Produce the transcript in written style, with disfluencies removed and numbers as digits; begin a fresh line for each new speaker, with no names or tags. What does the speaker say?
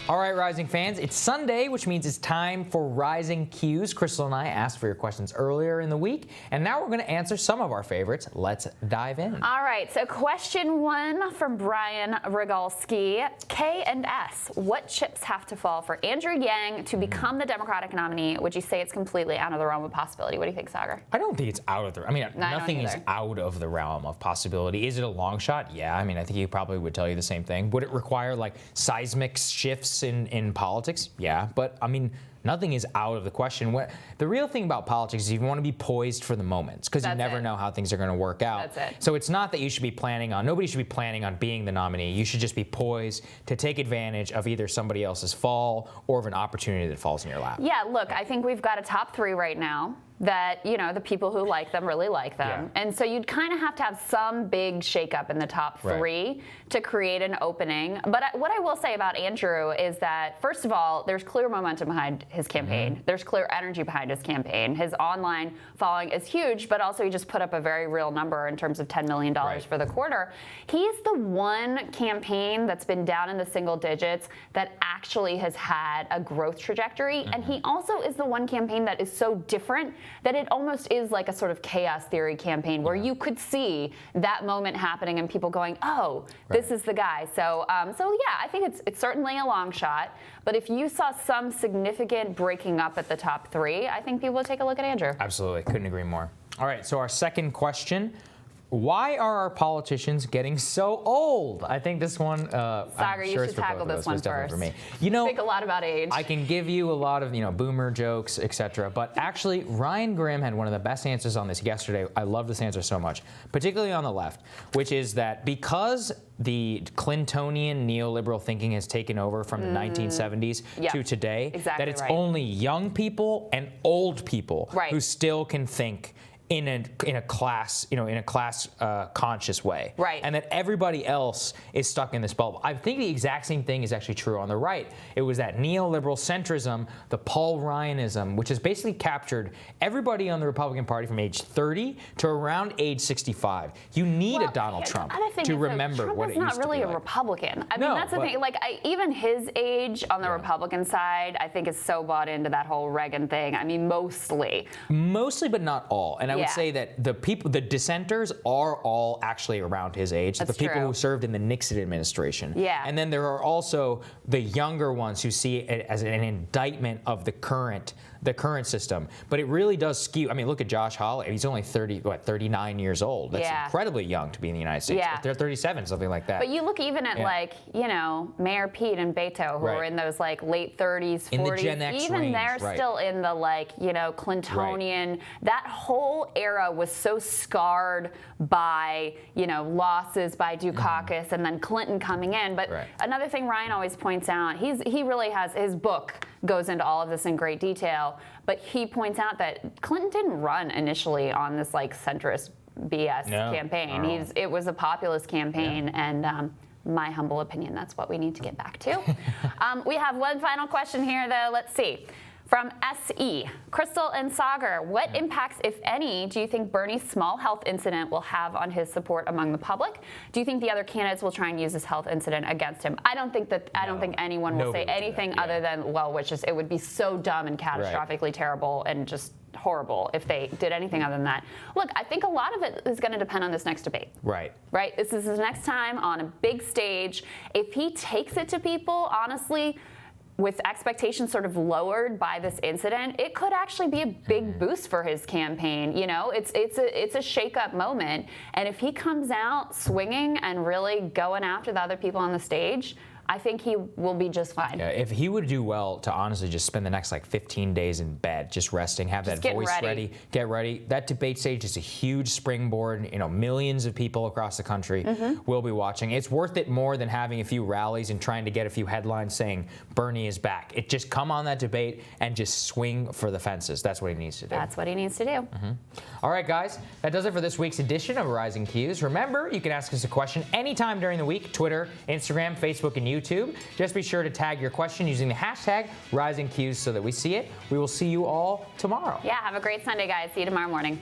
All right, Rising fans, it's Sunday, which means it's time for Rising Q's. Krystal and I asked for your questions earlier in the week, and now we're going to answer some of our favorites. Let's dive in.
All right, so question 1 from Brian Rogalski. K and S, what chips have to fall for Andrew Yang to become the Democratic nominee? Would you say it's completely out of the realm of possibility? What do you think, Saagar?
I don't think it's out of the... I mean,
No,
nothing is out of the realm of possibility. Is it a long shot? Yeah, I mean, I think he probably would tell you the same thing. Would it require, like, seismic shifts in politics? Yeah, but, I mean... Nothing is out of the question. The real thing about politics is you want to be poised for the moments because you never know how things are going to work out.
That's it.
So it's not that you should be planning on, nobody should be planning on being the nominee. You should just be poised to take advantage of either somebody else's fall or of an opportunity that falls in your lap.
Yeah, look, I think we've got a top 3 right now that, you know, the people who like them really like them. Yeah. And so you'd kind of have to have some big shakeup in the top 3 to create an opening. But what I will say about Andrew is that, first of all, there's clear momentum behind his campaign. There's clear energy behind his campaign. His online following is huge, but also he just put up a very real number in terms of $10 million for the quarter. He's the one campaign that's been down in the single digits that actually has had a growth trajectory. And he also is the one campaign that is so different that it almost is like a sort of chaos theory campaign where you could see that moment happening and people going, oh, this is the guy. So yeah, I think it's certainly a long shot. But if you saw some significant breaking up at the top 3, I think people would take a look at Andrew.
Absolutely. Couldn't agree more. All right, so our second question. Why are our politicians getting so old? I think this one,
Saagar, you should tackle this one first.
For me. You know,
think a lot about age.
I can give you a lot of, boomer jokes, etc. But actually, Ryan Grimm had one of the best answers on this yesterday. I love this answer so much, particularly on the left, which is that because the Clintonian neoliberal thinking has taken over from the 1970s to today, that it's only young people and old people who still can think in a class conscious way, and that everybody else is stuck in this bubble. I think the exact same thing is actually true on the right. It was that neoliberal centrism, the Paul Ryanism, which has basically captured everybody on the Republican Party from age 30 to around age 65. You need a Donald Trump to remember what it used to be like.
Trump is not really a Republican. I mean, that's the thing. Like, even his age on the Republican side, I think is so bought into that whole Reagan thing. I mean, mostly, but
not all. And I would say that the dissenters are all actually around his age.
That's
the people who served in the Nixon administration.
Yeah.
And then there are also the younger ones who see it as an indictment of the current system. But it really does skew. I mean, look at Josh Hawley. He's only 39 years old. That's incredibly young to be in the United States.
Yeah.
They're 37, something like that.
But you look even at Mayor Pete and Beto, who are in those like late 30s, 40s.
In the Gen X
even
range,
they're still in the Clintonian. That whole era was so scarred by losses by Dukakis and then Clinton coming in. But another thing Ryan always points out, he really has his book goes into all of this in great detail, but he points out that Clinton didn't run initially on this centrist BS campaign. It was a populist campaign, and my humble opinion, that's what we need to get back to. We have one final question here, though. Let's see. From SE, Krystal and Saagar, what impacts, if any, do you think Bernie's small health incident will have on his support among the public? Do you think the other candidates will try and use this health incident against him? I don't think anyone will say anything other than, well, it would be so dumb and catastrophically terrible and just horrible if they did anything other than that. Look, I think a lot of it is going to depend on this next debate. Right. This is his next time on a big stage. If he takes it to people, honestly, with expectations sort of lowered by this incident, it could actually be a big boost for his campaign. It's a shake-up moment, and if he comes out swinging and really going after the other people on the stage, I think he will be just fine. Yeah, if he would do well to honestly just spend the next 15 days in bed, just resting, have that voice ready, get ready. That debate stage is a huge springboard. Millions of people across the country will be watching. It's worth it more than having a few rallies and trying to get a few headlines saying Bernie is back. It just come on that debate and just swing for the fences. That's what he needs to do. That's what he needs to do. All right, guys, that does it for this week's edition of Rising Q's. Remember, you can ask us a question anytime during the week, Twitter, Instagram, Facebook, and YouTube. Just be sure to tag your question using the hashtag RisingQs so that we see it. We will see you all tomorrow. Yeah, have a great Sunday, guys. See you tomorrow morning.